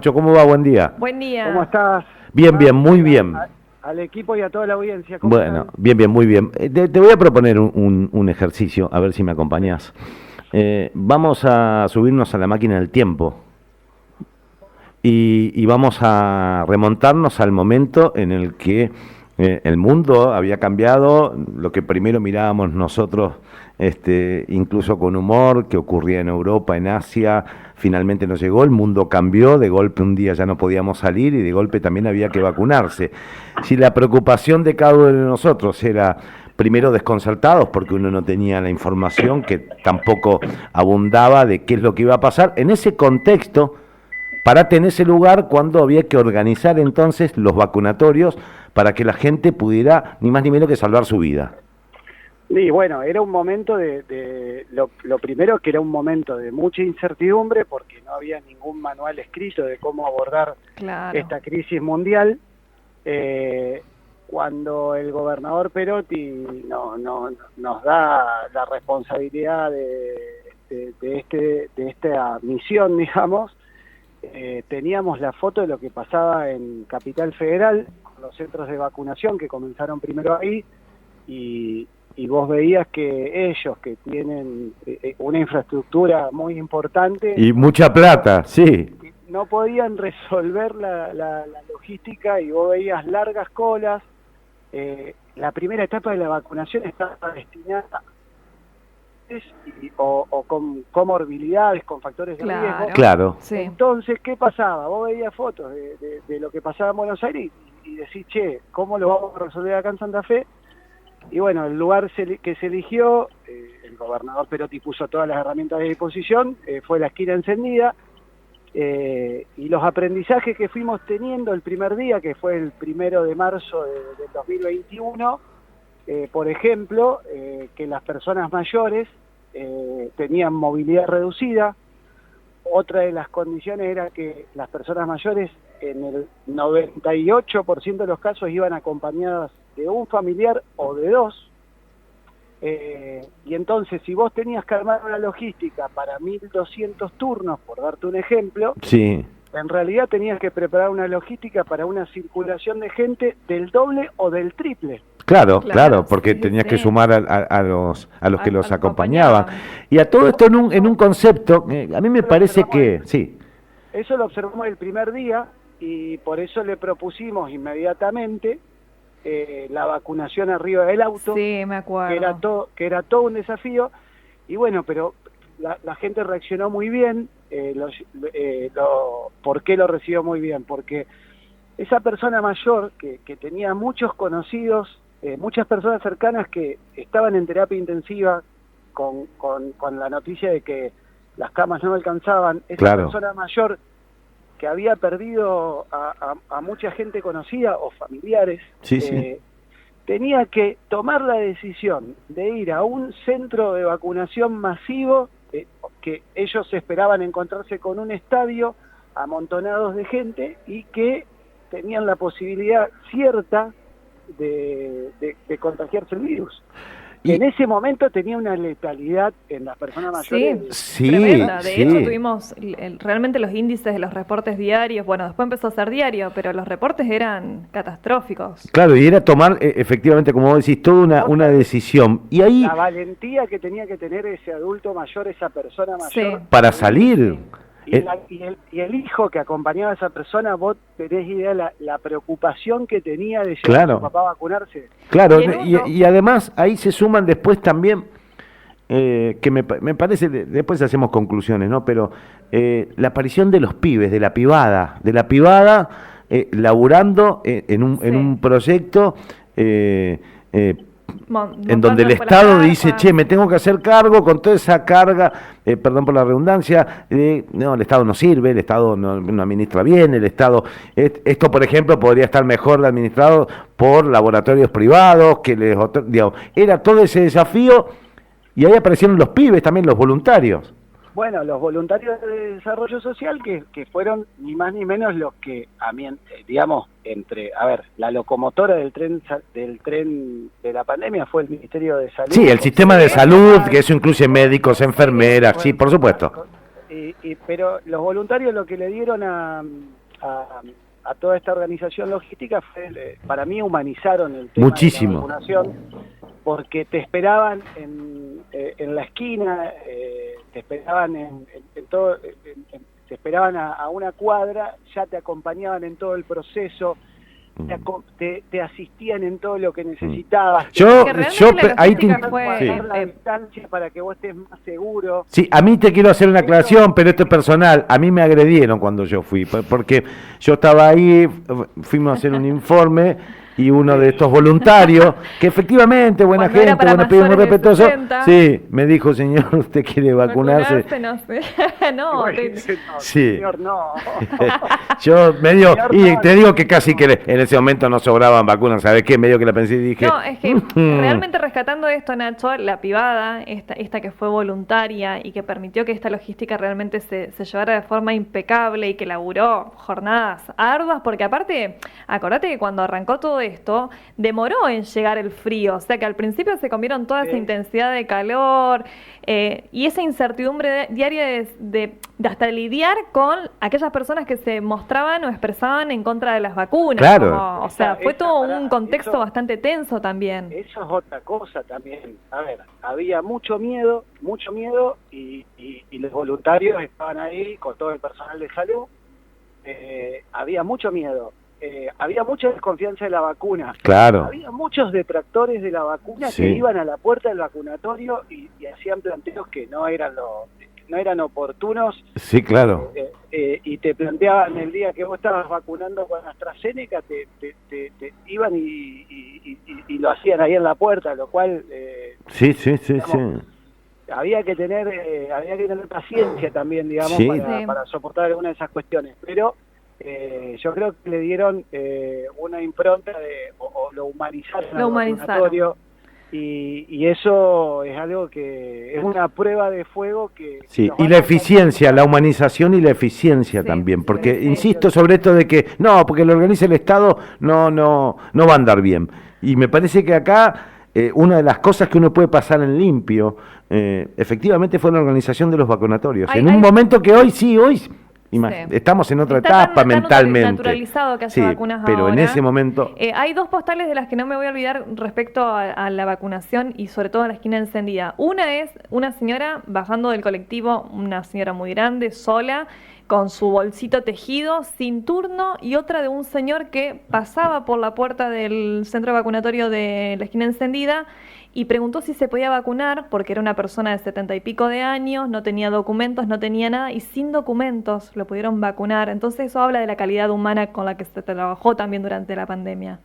Nacho? ¿Cómo va? Buen día. Buen día. ¿Cómo estás? Bien, bien, muy bien. Al equipo y a toda la audiencia. ¿Cómo Bueno, están? bien, bien, muy bien. Te voy a proponer un ejercicio, a ver si me acompañás. Vamos a subirnos a la máquina del tiempo y vamos a remontarnos al momento en el que el mundo había cambiado, lo que primero mirábamos nosotros, incluso con humor, que ocurría en Europa, en Asia, finalmente nos llegó, el mundo cambió, de golpe un día ya no podíamos salir y de golpe también había que vacunarse. Si la preocupación de cada uno de nosotros era primero desconcertados porque uno no tenía la información, que tampoco abundaba de qué es lo que iba a pasar, en ese contexto, parate en ese lugar cuando había que organizar entonces los vacunatorios para que la gente pudiera ni más ni menos que salvar su vida. Y bueno, era un momento lo primero que era un momento de mucha incertidumbre porque no había ningún manual escrito de cómo abordar esta crisis mundial. Cuando el gobernador Perotti nos da la responsabilidad de esta misión, digamos, teníamos la foto de lo que pasaba en Capital Federal, con los centros de vacunación que comenzaron primero ahí, y vos veías que ellos, que tienen una infraestructura muy importante... Y mucha plata, sí. No podían resolver la logística y vos veías largas colas. La primera etapa de la vacunación estaba destinada con comorbilidades, con factores de riesgo. Claro. Sí. Entonces, ¿qué pasaba? Vos veías fotos de lo que pasaba en Buenos Aires y decís, che, ¿cómo lo vamos a resolver acá en Santa Fe? Y bueno, el lugar que se eligió, el gobernador Perotti puso todas las herramientas de disposición, fue la esquina encendida, y los aprendizajes que fuimos teniendo el primer día, que fue el 1 de marzo del 2021, por ejemplo, que las personas mayores tenían movilidad reducida. Otra de las condiciones era que las personas mayores en el 98% de los casos iban acompañadas de un familiar o de dos, y entonces si vos tenías que armar una logística para 1.200 turnos, por darte un ejemplo, Sí. en realidad tenías que preparar una logística para una circulación de gente del doble o del triple. Claro, porque sí, tenías sí. que sumar a los que los A acompañaban. Y a todo esto en un concepto, a mí me parece que, sí, Eso lo observamos el primer día y por eso le propusimos inmediatamente la vacunación arriba del auto, Sí, me acuerdo. que era todo un desafío. Y bueno, pero la gente reaccionó muy bien. ¿Por qué lo recibió muy bien? Porque esa persona mayor que tenía muchos conocidos, muchas personas cercanas que estaban en terapia intensiva con la noticia de que las camas no alcanzaban, esa Claro. persona mayor que había perdido a mucha gente conocida o familiares, Sí. tenía que tomar la decisión de ir a un centro de vacunación masivo, que ellos esperaban encontrarse con un estadio amontonados de gente y que tenían la posibilidad cierta de contagiarse el virus. Y En ese momento tenía una letalidad en las personas mayores. Sí, Tremenda. De sí. hecho, tuvimos realmente los índices de los reportes diarios. Bueno, después empezó a ser diario, pero los reportes eran catastróficos. Claro, y era tomar efectivamente, como vos decís, toda una decisión. Y ahí, La valentía que tenía que tener ese adulto mayor, esa persona mayor. Sí. para salir, Y el hijo que acompañaba a esa persona, vos tenés idea la preocupación que tenía de llevar Claro. a su papá a vacunarse. claro, Y y además ahí se suman después también, que me parece, después hacemos conclusiones, ¿no? Pero la aparición de los pibes, de la pibada, laburando en un proyecto en donde el Estado dice, che, me tengo que hacer cargo con toda esa carga, perdón por la redundancia, no, el Estado no sirve, el Estado no administra bien, el Estado, esto por ejemplo podría estar mejor administrado por laboratorios privados, digamos, era todo ese desafío, y ahí aparecieron los pibes también, los voluntarios. Bueno, los voluntarios de desarrollo social que fueron ni más ni menos los que, digamos, la locomotora del tren de la pandemia fue el Ministerio de Salud. Sí, el sistema de salud, que eso incluye médicos, enfermeras, sí, por supuesto. pero los voluntarios lo que le dieron a toda esta organización logística fue, para mí, humanizaron el tema Muchísimo. de la vacunación, porque te esperaban en la esquina, te esperaban en todo, te esperaban a una cuadra, ya te acompañaban en todo el proceso, te asistían en todo lo que necesitabas. Ahí la distancia para que vos estés más seguro. Sí, a mí te quiero hacer una aclaración, pero esto es personal. A mí me agredieron cuando yo fui, porque yo estaba ahí, fuimos a hacer un informe y uno de estos voluntarios, que efectivamente, buena Cuando gente, bueno, pibe muy respetuoso, 60, sí, me dijo, señor, ¿usted quiere vacunarse? No sé. No, Sí. Señor, no. Yo medio, Señor, y no, te digo que casi que en ese momento no sobraban vacunas, ¿sabes qué? Medio que la pensé y dije... No, es que realmente rescatando esto, Nacho, la pivada, esta que fue voluntaria y que permitió que esta logística realmente se llevara de forma impecable y que laburó jornadas arduas, porque aparte, acordate que cuando arrancó todo esto, demoró en llegar el frío, o sea que al principio se comieron toda esa intensidad de calor y esa incertidumbre diaria de hasta lidiar con aquellas personas que se mostraban o expresaban en contra de las vacunas. Claro. O sea, fue todo un contexto bastante tenso también. Eso es otra cosa también. A ver, había mucho miedo y los voluntarios estaban ahí con todo el personal de salud. Había mucho miedo. Había mucha desconfianza de la vacuna. Claro. Había muchos detractores de la vacuna que iban a la puerta del vacunatorio y hacían planteos que no eran oportunos. Sí, claro. Y te planteaban el día que vos estabas vacunando con AstraZeneca, te iban y lo hacían ahí en la puerta, lo cual... sí. Había que tener paciencia también, digamos, para soportar alguna de esas cuestiones, pero yo creo que le dieron una impronta o lo humanizaron al vacunatorio, y eso es algo que es una prueba de fuego que... Sí, y la eficiencia, la humanización y la eficiencia también, porque insisto sobre esto de que no, porque lo organiza el Estado, no va a andar bien. Y me parece que acá una de las cosas que uno puede pasar en limpio, efectivamente fue la organización de los vacunatorios. En un momento que hoy estamos en otra etapa mentalmente. Naturalizado que haya vacunas pero ahora. En ese momento... hay dos postales de las que no me voy a olvidar respecto a la vacunación y sobre todo a la esquina encendida. Una es una señora bajando del colectivo, una señora muy grande, sola, con su bolsito tejido, sin turno, y otra de un señor que pasaba por la puerta del centro vacunatorio de la esquina encendida y preguntó si se podía vacunar porque era una persona de 70 y pico de años, no tenía documentos, no tenía nada, y sin documentos lo pudieron vacunar. Entonces eso habla de la calidad humana con la que se trabajó también durante la pandemia.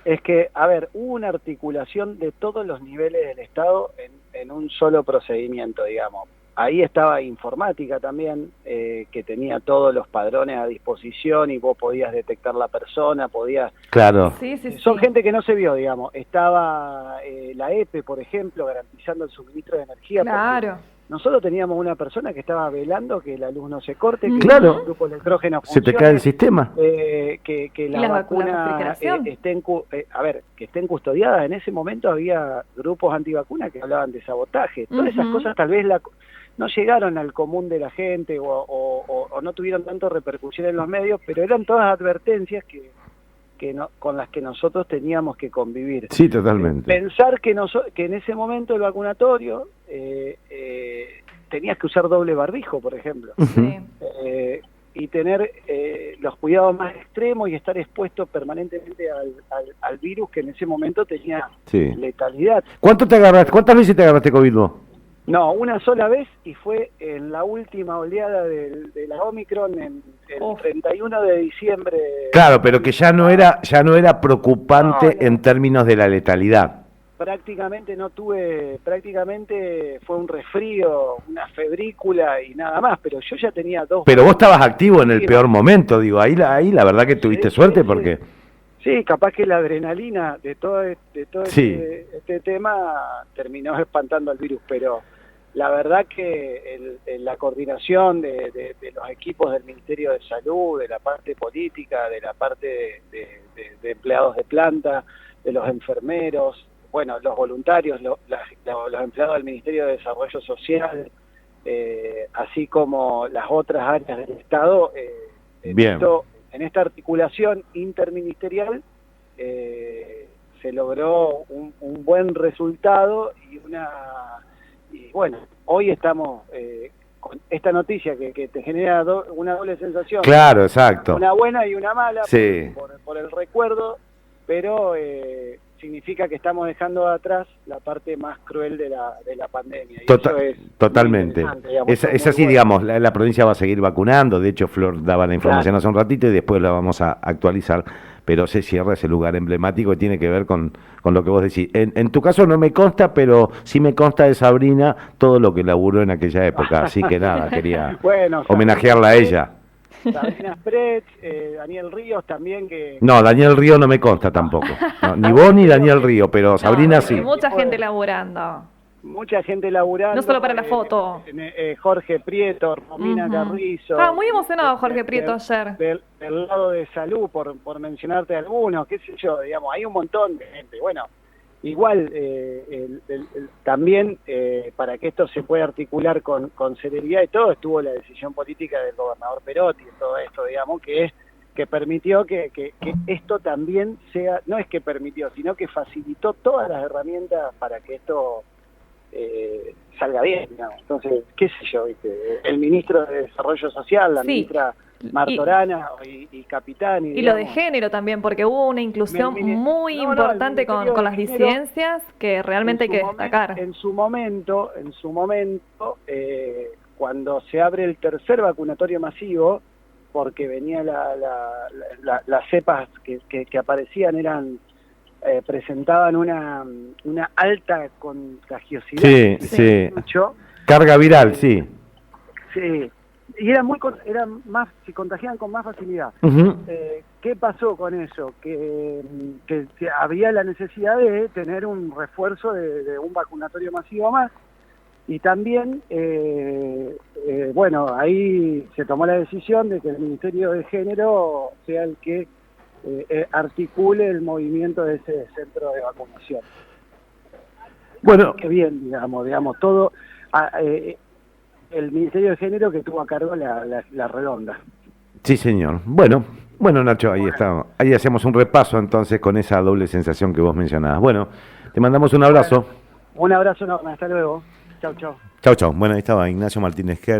Es que, a ver, hubo una articulación de todos los niveles del Estado en un solo procedimiento, digamos. Ahí estaba informática también, que tenía todos los padrones a disposición y vos podías detectar la persona, podías... Claro. Son gente que no se vio, digamos. Estaba la EPE, por ejemplo, garantizando el suministro de energía. Claro. Nosotros teníamos una persona que estaba velando que la luz no se corte, que claro. el grupo electrógeno funcione, se te cae el sistema. Que la vacuna que estén custodiadas. En ese momento había grupos antivacunas que hablaban de sabotaje. Todas esas cosas tal vez no llegaron al común de la gente o no tuvieron tanto repercusión en los medios, pero eran todas advertencias con las que nosotros teníamos que convivir. Sí, totalmente. Pensar que en ese momento el vacunatorio tenías que usar doble barbijo, por ejemplo, y tener los cuidados más extremos y estar expuesto permanentemente al virus que en ese momento tenía letalidad. ¿Cuántas veces te agarraste COVID vos? No, una sola vez, y fue en la última oleada de la Omicron el 31 de diciembre. Claro, pero que ya no era preocupante en términos de la letalidad. Prácticamente fue un resfrío, una febrícula y nada más, pero yo ya tenía 2. Pero vos estabas activo en el peor momento, digo, ahí la verdad que tuviste suerte porque... Sí, capaz que la adrenalina de todo este tema terminó espantando al virus, pero la verdad que la coordinación de los equipos del Ministerio de Salud, de la parte política, de la parte de empleados de planta, de los enfermeros, bueno, los voluntarios, los empleados del Ministerio de Desarrollo Social, así como las otras áreas del Estado, Bien. en esta articulación interministerial se logró un buen resultado y bueno, hoy estamos con esta noticia que te genera una doble sensación. Claro, exacto. Una buena y una mala, Sí. por el recuerdo, pero significa que estamos dejando atrás la parte más cruel de la pandemia. Y eso es Totalmente. muy interesante, digamos, Es muy así, bueno. digamos, la provincia va a seguir vacunando. De hecho, Flor daba la información Claro. hace un ratito y después la vamos a actualizar. Pero se cierra ese lugar emblemático y tiene que ver con lo que vos decís. En tu caso no me consta, pero sí me consta de Sabrina todo lo que laburó en aquella época. Así que nada, quería Bueno, homenajearla a ella. Sabrina Spretz, Daniel Ríos también, que No, Daniel Río no me consta tampoco. No, ni vos ni Daniel Río, pero Sabrina No, sí. mucha gente laburando. mucha gente laburando. No solo para la foto. Jorge Prieto, Romina Carrizo. Estaba muy emocionado Jorge Prieto ayer. Del lado de salud, por mencionarte algunos, qué sé yo, digamos, hay un montón de gente. Bueno, igual también para que esto se pueda articular con celeridad y todo, estuvo la decisión política del gobernador Perotti en todo esto, digamos, que permitió que esto también sea, no es que permitió, sino que facilitó todas las herramientas para que esto salga bien, digamos. Entonces, qué sé yo, ¿viste? El ministro de Desarrollo Social, la ministra Martorana y Capitán. Y lo de género también, porque hubo una inclusión muy importante con las disidencias que realmente hay que destacar. En su momento, cuando se abre el tercer vacunatorio masivo, porque venía las cepas que aparecían presentaban una alta contagiosidad. Sí, sí. Mucho. Carga viral, sí. Sí. Y se contagiaban con más facilidad. ¿Qué pasó con eso? Que había la necesidad de tener un refuerzo de un vacunatorio masivo más. Y también, bueno, ahí se tomó la decisión de que el Ministerio de Género sea el que articule el movimiento de ese centro de vacunación. Bueno, qué bien, digamos, todo el Ministerio de Género que tuvo a cargo la redonda. Sí, señor. Bueno, Nacho, ahí está. Ahí hacemos un repaso entonces con esa doble sensación que vos mencionabas. Bueno, te mandamos un abrazo. Un abrazo enorme, hasta luego. Chau, chau. Chau, chau. Bueno, ahí estaba Ignacio Martínez Kerr.